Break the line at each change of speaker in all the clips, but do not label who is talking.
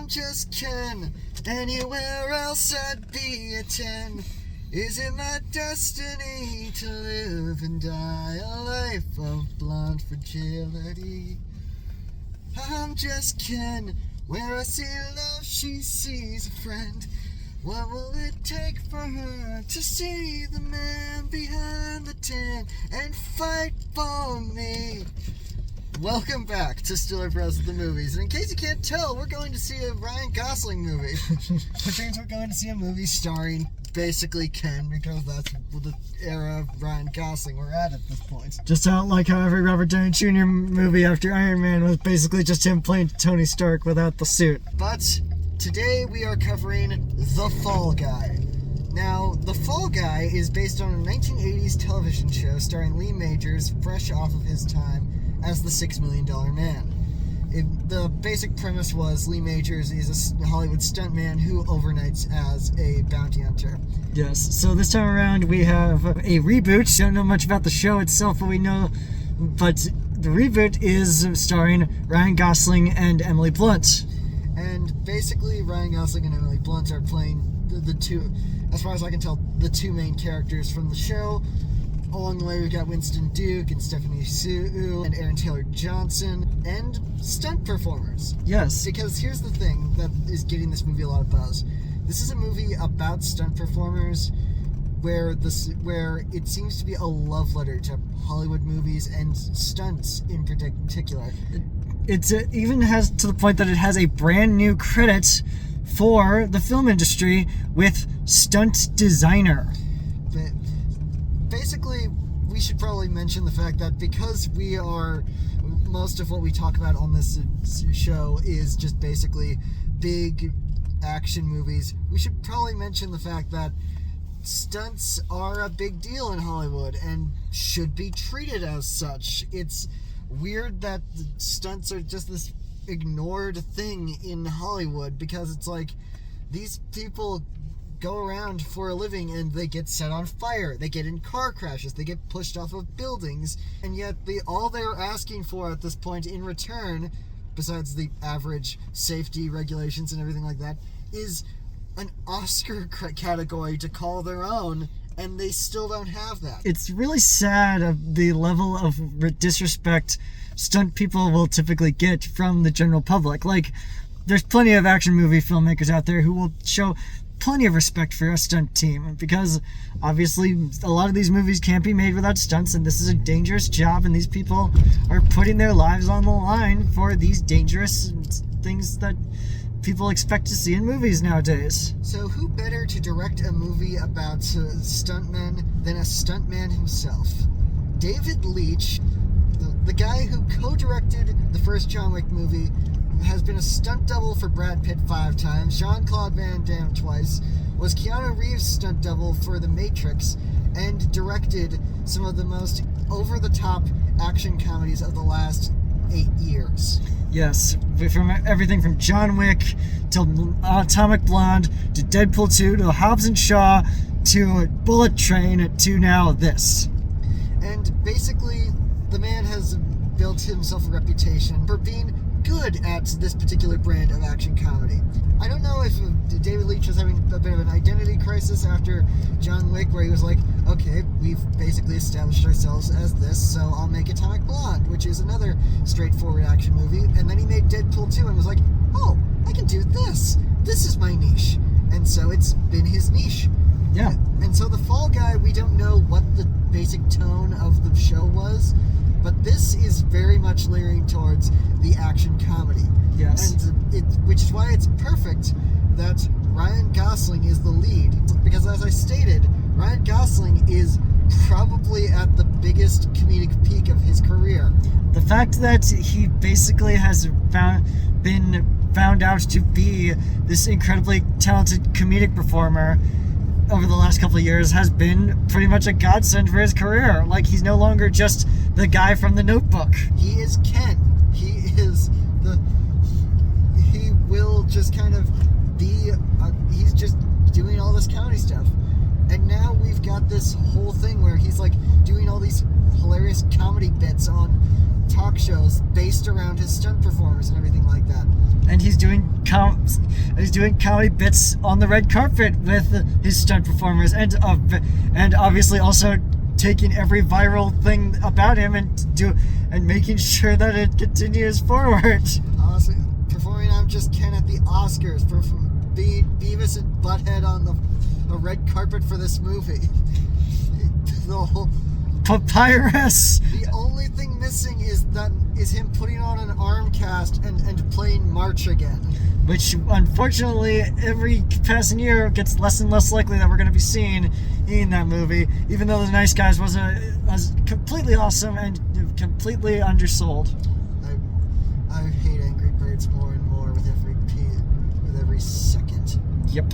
I'm just Ken. Anywhere else I'd be a 10. Is it my destiny to live and die a life of blonde fragility? I'm just Ken. Where I see love, she sees a friend. What will it take for her to see the man behind the tin and fight for me? Welcome back to StillerBros the movies. And in case you can't tell, we're going to see a Ryan Gosling movie. Which means we're going to see a movie starring basically Ken, because that's the era of Ryan Gosling we're at this point.
Just don't like how every Robert Downey Jr. movie after Iron Man was basically just him playing Tony Stark without the suit.
But today we are covering The Fall Guy. Now, The Fall Guy is based on a 1980s television show starring Lee Majors, fresh off of his time as the $6 Million Man. The basic premise was Lee Majors is a Hollywood stuntman who overnights as a bounty hunter.
Yes, so this time around we have a reboot. Don't know much about the show itself, but the reboot is starring Ryan Gosling and Emily Blunt.
And basically, Ryan Gosling and Emily Blunt are playing the two, as far as I can tell, the two main characters from the show. Along the way, we've got Winston Duke and Stephanie Sue and Aaron Taylor Johnson and stunt performers.
Yes.
Because here's the thing that is getting this movie a lot of buzz. This is a movie about stunt performers where it seems to be a love letter to Hollywood movies and stunts in particular.
It even has to the point that it has a brand new credit for the film industry with stunt designer.
But basically, we should probably mention the fact that because most of what we talk about on this show is just basically big action movies, we should probably mention the fact that stunts are a big deal in Hollywood and should be treated as such. It's weird that the stunts are just this ignored thing in Hollywood, because it's like these people go around for a living and they get set on fire, they get in car crashes, they get pushed off of buildings, and yet all they're asking for at this point in return, besides the average safety regulations and everything like that, is an Oscar category to call their own, and they still don't have that.
It's really sad of the level of disrespect stunt people will typically get from the general public. Like, there's plenty of action movie filmmakers out there who will show plenty of respect for a stunt team, because obviously a lot of these movies can't be made without stunts, and this is a dangerous job, and these people are putting their lives on the line for these dangerous things that people expect to see in movies nowadays.
So who better to direct a movie about stuntmen than a stuntman himself? David Leitch, the guy who co-directed the first John Wick movie, has been a stunt double for Brad Pitt 5 times, Jean-Claude Van Damme twice, was Keanu Reeves' stunt double for The Matrix, and directed some of the most over-the-top action comedies of the last 8 years.
Yes, from everything from John Wick to Atomic Blonde to Deadpool 2 to Hobbs and Shaw to Bullet Train to now this.
And basically, the man has built himself a reputation for being good at this particular brand of action comedy. I don't know if David Leitch was having a bit of an identity crisis after John Wick, where he was like, okay, we've basically established ourselves as this, so I'll make Atomic Blonde, which is another straightforward action movie, and then he made Deadpool 2 and was like, oh, I can do this. This is my niche. And so it's been his niche.
Yeah.
And so The Fall Guy, we don't know what the basic tone of the show was, but this is very much leaning towards the action comedy.
Yes.
And which is why it's perfect that Ryan Gosling is the lead. Because as I stated, Ryan Gosling is probably at the biggest comedic peak of his career.
The fact that he basically has been found out to be this incredibly talented comedic performer over the last couple of years has been pretty much a godsend for his career. Like, he's no longer just the guy from The Notebook.
He is Ken. He will just kind of be, he's just doing all this comedy stuff. And now we've got this whole thing where he's like doing all these hilarious comedy bits on talk shows based around his stunt performers and everything like that.
and he's doing comedy bits on the red carpet with his stunt performers, and obviously also taking every viral thing about him and making sure that it continues forward.
Awesome. Performing I'm Just Ken at the Oscars for Beavis and Butthead on the red carpet for this movie. The whole
Papyrus.
The only thing missing is him putting on an arm cast and playing March again.
Which, unfortunately, every passing year gets less and less likely that we're going to be seeing in that movie, even though The Nice Guys was completely awesome and completely undersold.
I hate Angry Birds more and more with every second.
Yep.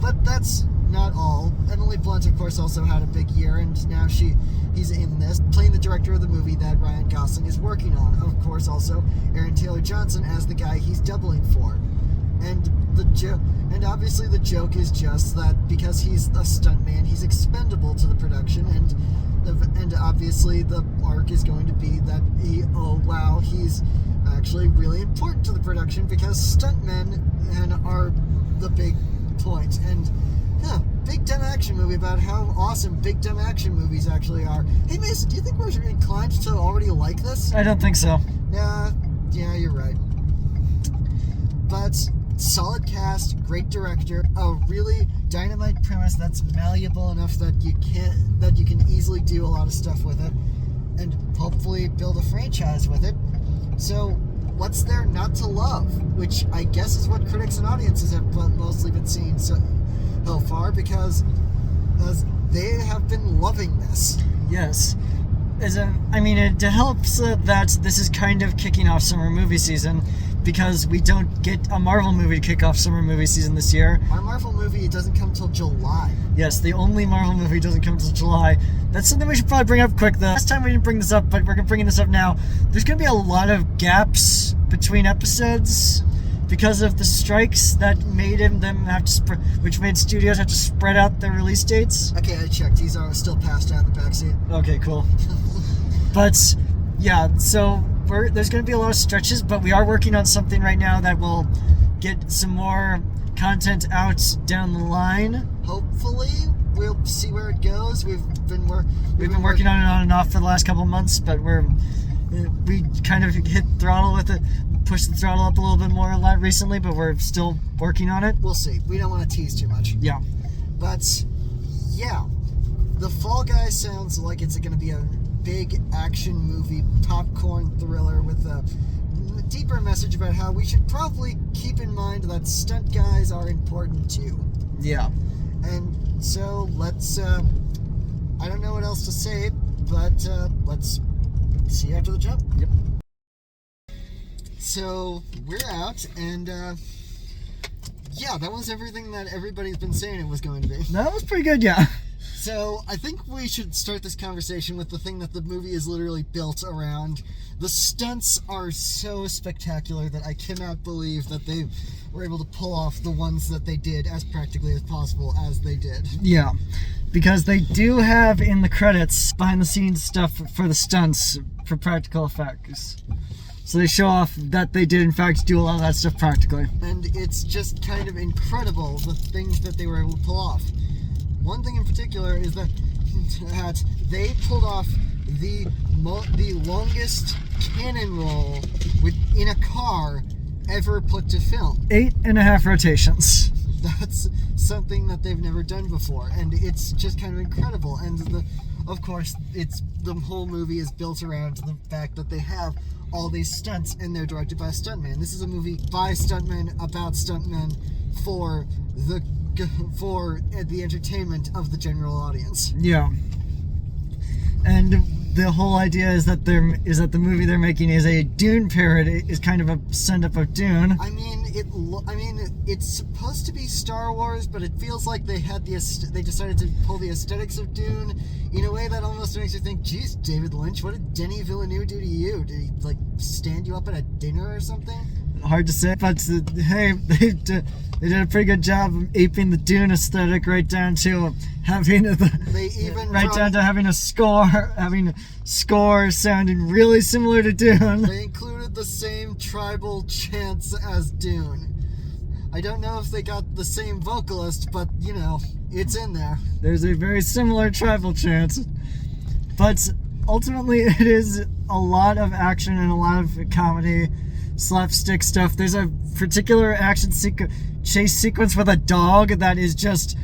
But that's not all. Emily Blunt, of course, also had a big year, and now he's in this, playing the director of the movie that Ryan Gosling is working on. Of course, also Aaron Taylor Johnson as the guy he's doubling for. And obviously the joke is just that because he's a stuntman, he's expendable to the production, and obviously the arc is going to be that he's actually really important to the production because stuntmen are the big point. And big dumb action movie about how awesome big dumb action movies actually are. Hey Mason, do you think we're inclined to already like this?
I don't think so.
Yeah, you're right. But solid cast, great director, a really dynamite premise that's malleable enough that you can easily do a lot of stuff with it, and hopefully build a franchise with it. So what's there not to love? Which I guess is what critics and audiences have mostly been seeing so far, because they have been loving this.
Yes. It helps that this is kind of kicking off summer movie season, because we don't get a Marvel movie to kick off summer movie season this year.
Our Marvel movie doesn't come till July.
Yes, the only Marvel movie doesn't come till July. That's something we should probably bring up quick, though. Last time we didn't bring this up, but we're bringing this up now. There's going to be a lot of gaps between episodes because of the strikes that made which made studios have to spread out their release dates.
Okay, I checked. These are still passed out in the backseat.
Okay, cool. But yeah, so there's going to be a lot of stretches, but we are working on something right now that will get some more content out down the line.
Hopefully, we'll see where it goes. We've been
working on it on and off for the last couple of months, but we kind of hit throttle with it, pushed the throttle up a little bit more a lot recently, but we're still working on it.
We'll see. We don't want to tease too much.
Yeah.
But yeah, The Fall Guy sounds like it's going to be a big action movie, popcorn thriller with a deeper message about how we should probably keep in mind that stunt guys are important too.
Yeah.
And so let's, I don't know what else to say, but let's see you after the jump.
Yep.
So we're out, and yeah, that was everything that everybody's been saying it was going to be.
That was pretty good, yeah.
So I think we should start this conversation with the thing that the movie is literally built around. The stunts are so spectacular that I cannot believe that they were able to pull off the ones that they did as practically as possible as they did.
Yeah, because they do have in the credits behind the scenes stuff for the stunts for practical effects. So they show off that they did in fact do a lot of that stuff practically.
And it's just kind of incredible the things that they were able to pull off. One thing in particular is that they pulled off the longest cannon roll in a car ever put to film.
8.5 rotations.
That's something that they've never done before, and it's just kind of incredible. And of course, the whole movie is built around the fact that they have all these stunts, and they're directed by a stuntman. This is a movie by stuntmen, about stuntmen, for the entertainment of the general audience.
Yeah. And the whole idea is that the movie they're making is a Dune parody, is kind of a send-up of Dune.
It's supposed to be Star Wars, but it feels like they decided to pull the aesthetics of Dune in a way that almost makes you think, geez, David Lynch, what did Denis Villeneuve do to you? Did he stand you up at a dinner or something?
Hard to say, but hey, they did a pretty good job of aping the Dune aesthetic right down to having having a score sounding really similar to Dune.
They included the same tribal chants as Dune. I don't know if they got the same vocalist, but, you know, it's in there.
There's a very similar tribal chant. But ultimately, it is a lot of action and a lot of comedy, slapstick stuff. There's a particular action chase sequence with a dog that is just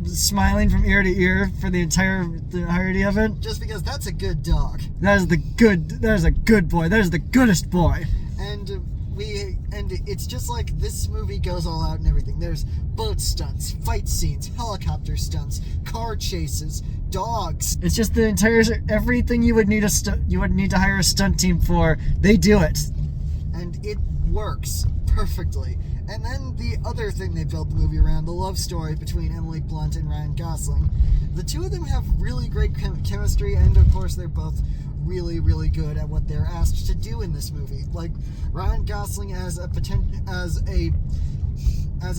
smiling from ear to ear for the entirety of it.
Just because that's a good dog.
That is a good boy. That is the goodest boy.
And it's just like this movie goes all out and everything. There's boat stunts, fight scenes, helicopter stunts, car chases, dogs.
It's just the entire everything you would need to hire a stunt team for. They do it,
and it works perfectly. And then the other thing they built the movie around, the love story between Emily Blunt and Ryan Gosling. The two of them have really great chemistry, and of course they're both really, really good at what they're asked to do in this movie. Like Ryan Gosling as a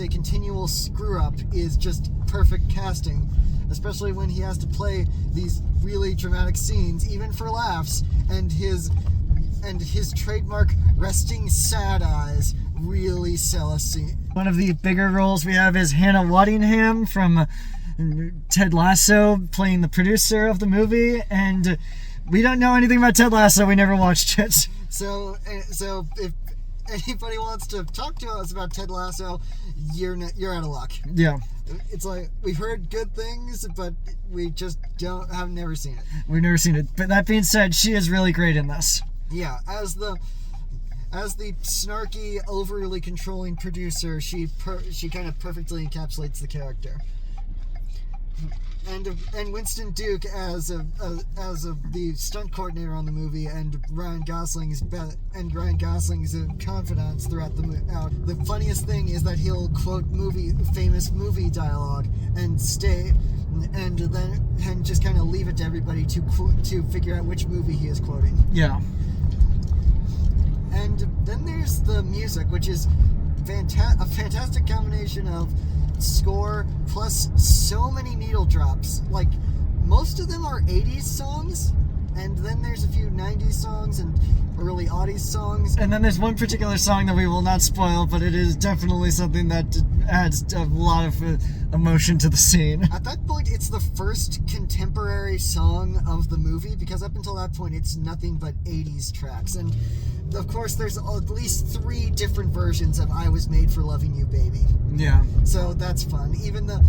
continual screw up is just perfect casting, especially when he has to play these really dramatic scenes, even for laughs, and his trademark resting sad eyes really sell a scene.
One of the bigger roles we have is Hannah Waddingham from Ted Lasso, playing the producer of the movie, and we don't know anything about Ted Lasso. We never watched it.
So if anybody wants to talk to us about Ted Lasso, you're out of luck.
Yeah.
It's like we've heard good things, but we just have never seen it.
We've never seen it. But that being said, she is really great in this.
Yeah, as the snarky, overly controlling producer, she kind of perfectly encapsulates the character. And Winston Duke as the stunt coordinator on the movie, and Ryan Gosling's confidants throughout the movie. The funniest thing is that he'll quote famous movie dialogue and just kind of leave it to everybody to figure out which movie he is quoting.
Yeah.
And then there's the music, which is a fantastic combination of score plus so many needle drops. Like, most of them are 80s songs, and then there's a few 90s songs and early aughties songs.
And then there's one particular song that we will not spoil, but it is definitely something that adds a lot of emotion to the scene.
At that point, it's the first contemporary song of the movie, because up until that point, it's nothing but 80s tracks. And of course, there's at least 3 different versions of I Was Made for Loving You, Baby.
Yeah.
So that's fun. Even the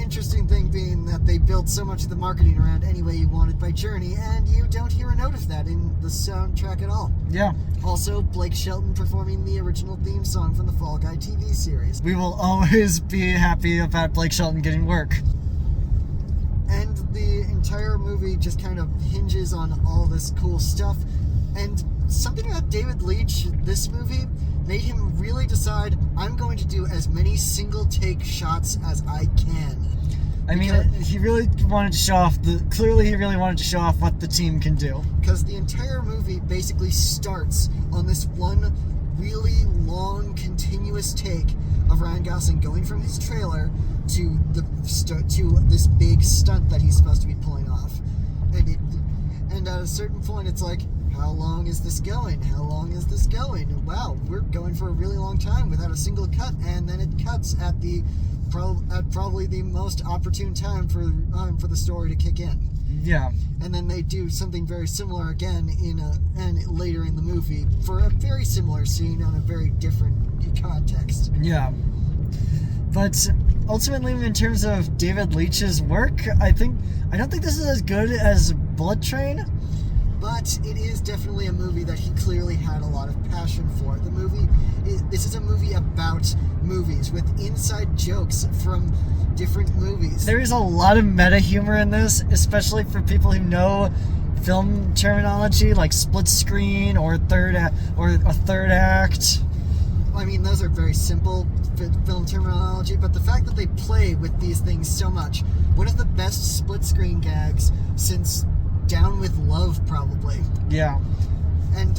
interesting thing being that they built so much of the marketing around Any Way You Want It by Journey, and you don't hear a note of that in the soundtrack at all.
Yeah.
Also, Blake Shelton performing the original theme song from the Fall Guy TV series.
We will always be happy about Blake Shelton getting work.
And the entire movie just kind of hinges on all this cool stuff. And something about David Leitch, this movie, made him really decide, I'm going to do as many single take shots as I can.
I mean, he really wanted to show off what the team can do.
Because the entire movie basically starts on this one really long, continuous take of Ryan Gosling going from his trailer to this big stunt that he's supposed to be pulling off. And at a certain point, it's like, how long is this going? How long is this going? Wow, we're going for a really long time without a single cut, and then it cuts at probably the most opportune time for the story to kick in.
Yeah.
And then they do something very similar again later in the movie for a very similar scene on a very different context.
Yeah. But ultimately, in terms of David Leitch's work, I don't think this is as good as Bullet Train.
But it is definitely a movie that he clearly had a lot of passion for. This is a movie about movies with inside jokes from different movies.
There is a lot of meta humor in this, especially for people who know film terminology like split screen or a third act.
I mean, those are very simple film terminology, but the fact that they play with these things so much, one of the best split screen gags since Down with Love, probably.
Yeah.
And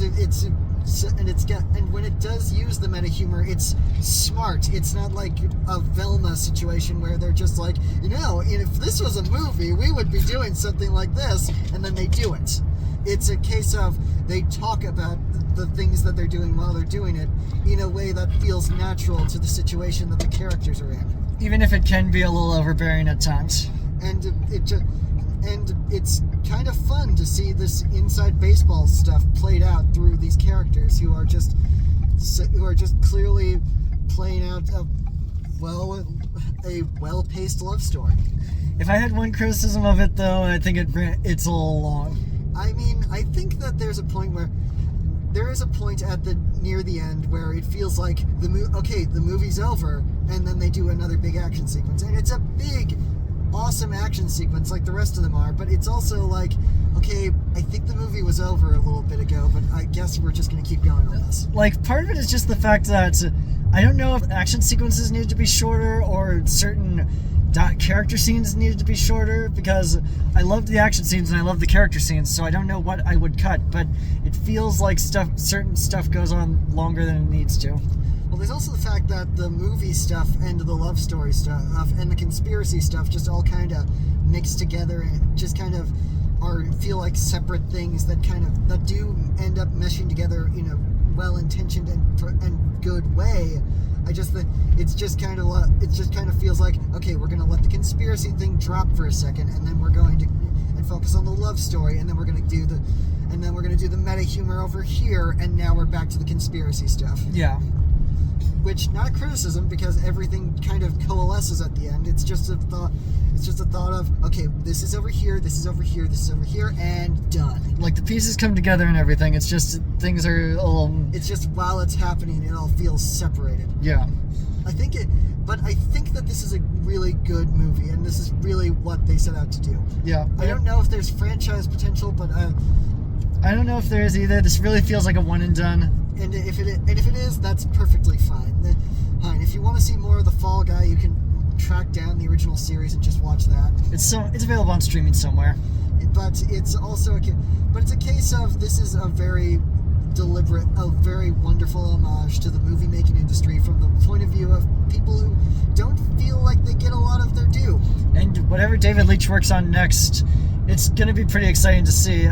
when it does use the meta humor, it's smart. It's not like a Velma situation where they're just like, if this was a movie, we would be doing something like this, and then they do it. it's a case of they talk about the things that they're doing while they're doing it in a way that feels natural to the situation that the characters are in.
Even if it can be a little overbearing at times.
And it's kind of fun to see this inside baseball stuff played out through these characters who are just clearly playing out a well-paced love story.
If I had one criticism of it, though, I think it's a little long.
I mean, I think that there is a point near the end where it feels like the movie's over, and then they do another big action sequence, and it's a big, awesome action sequence like the rest of them are. But it's also like, okay, I think the movie was over a little bit ago, but I guess we're just going to keep going on this.
Like, part of it is just the fact that I don't know if action sequences needed to be shorter or certain character scenes needed to be shorter, because I loved the action scenes and I love the character scenes, so I don't know what I would cut, but it feels like certain stuff goes on longer than it needs to.
Well, there's also the fact that the movie stuff and the love story stuff and the conspiracy stuff just all kind of mixed together and just kind of feel like separate things that do end up meshing together in a well-intentioned and good way. I just think it just kind of feels like, okay, we're gonna let the conspiracy thing drop for a second, and then we're going to focus on the love story, and then we're gonna do the meta humor over here, and now we're back to the conspiracy stuff.
Yeah.
Which, not a criticism, because everything kind of coalesces at the end. It's just a thought. It's just a thought of, okay, this is over here, this is over here, this is over here, and done.
Like, the pieces come together and everything. It's just things are a little.
It's just while it's happening, it all feels separated.
Yeah.
I think that this is a really good movie, and this is really what they set out to do.
Yeah.
I don't know if there's franchise potential, but
I don't know if there is either. This really feels like a one and done.
And if it is, that's perfectly fine. Fine. If you want to see more of The Fall Guy, you can track down the original series and just watch that.
It's available on streaming somewhere.
But it's also a case of, this is a very deliberate, a very wonderful homage to the movie making industry from the point of view of people who don't feel like they get a lot of their due.
And whatever David Leitch works on next, it's going to be pretty exciting to see.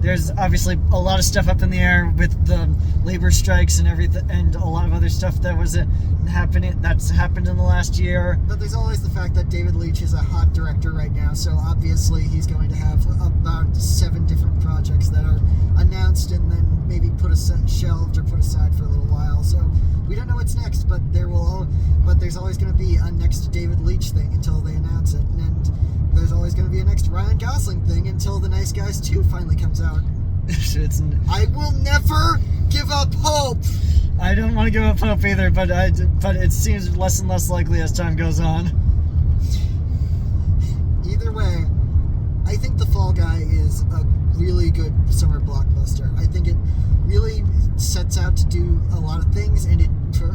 There's obviously a lot of stuff up in the air with the labor strikes and everything, and a lot of other stuff that's happened in the last year.
But there's always the fact that David Leitch is a hot director right now, so obviously he's going to have about 7 different projects that are announced and then maybe shelved or put aside for a little while. So we don't know what's next, but there's always going to be a next David Leitch thing until they announce it, and there's always going to be a next Ryan Gosling thing until The Nice Guys 2 finally comes out. I will never give up hope.
I don't want to give up hope either, but it seems less and less likely as time goes on.
Either way, I think The Fall Guy is a really good summer blockbuster. I think it really sets out to do a lot of things, and it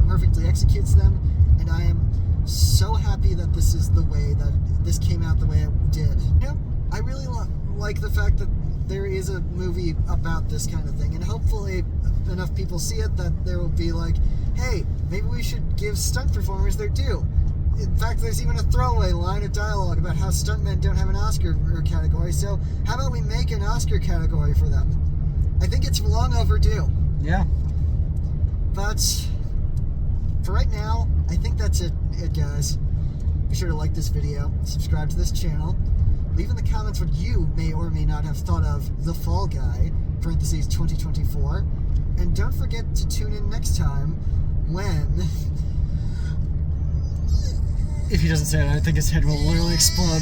perfectly executes them, and I am so happy that this is the way that this came out the way it did. I really like the fact that there is a movie about this kind of thing, and hopefully enough people see it that there will be like, hey, maybe we should give stunt performers their due. In fact, there's even a throwaway line of dialogue about how stuntmen don't have an Oscar category, so how about we make an Oscar category for them? I think it's long overdue.
Yeah.
But for right now, I think that's it, guys. Be sure to like this video, subscribe to this channel, leave in the comments what you may or may not have thought of The Fall Guy, parentheses 2024, and don't forget to tune in next time when...
If he doesn't say it, I think his head will literally explode.